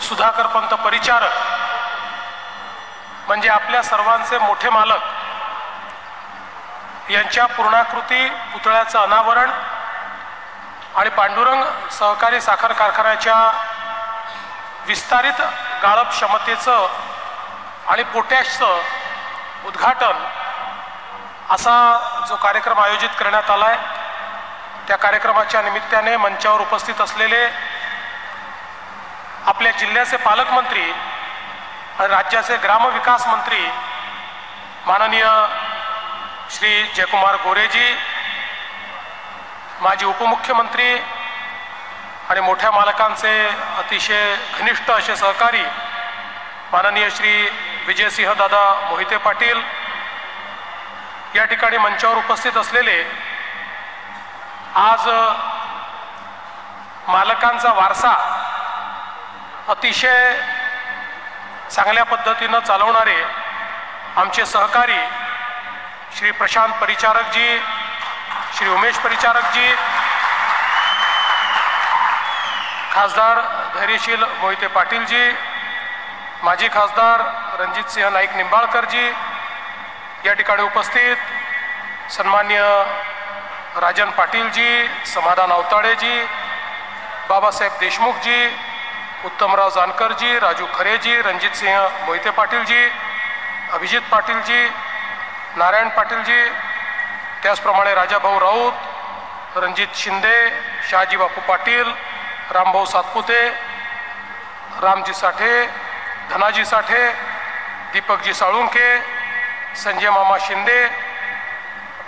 सुधाकरपंत परिचारक म्हणजे आपल्या सर्वांचे मोठे मालक यांच्या पूर्णाकृती पुतळ्याचं अनावरण आणि पांडुरंग सहकारी साखर कारखान्याच्या विस्तारित गाळप क्षमतेचं आणि पोटॅशचं उद्घाटन असा जो कार्यक्रम आयोजित करण्यात आला आहे, त्या कार्यक्रमाच्या निमित्ताने मंचावर उपस्थित असलेले आपल्या जिल्ह्याचे पालकमंत्री आणि राज्याचे ग्रामविकास मंत्री माननीय श्री जयकुमार गोरेजी, माजी उपमुख्यमंत्री आणि मोठ्या मालकांचे अतिशय घनिष्ठ असे सहकारी माननीय श्री विजयसिंह दादा मोहिते पाटील, या ठिकाणी मंचावर उपस्थित असलेले आज मालकांचा वारसा अतिशय चांगल्या पद्धतीनं चालवणारे आमचे सहकारी श्री प्रशांत परिचारकजी, श्री उमेश परिचारकजी, खासदार धैर्यशील मोहिते पाटीलजी, माजी खासदार रणजितसिंह नाईक निंबाळकरजी, या ठिकाणी उपस्थित सन्मान्य राजन पाटीलजी, समाधान अवताडेजी, बाबासाहेब देशमुखजी, उत्तमराव जानकरजी, राजू खरेजी, रणजितसिंह मोहिते पाटीलजी, अभिजित पाटीलजी, नारायण पाटीलजी, त्याचप्रमाणे राजाभाऊ राऊत, रणजित शिंदे, शहाजी बापू पाटील, रामभाऊ सातपुते, रामजी साठे, धनाजी साठे, दीपकजी साळुंके, संजय मामा शिंदे,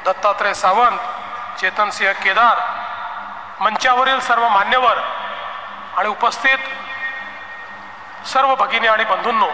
दत्तात्रय सावंत, चेतनसिंह केदार, मंचावरील सर्व मान्यवर आणि उपस्थित सर्व भगिनी आणि बंधूंनो,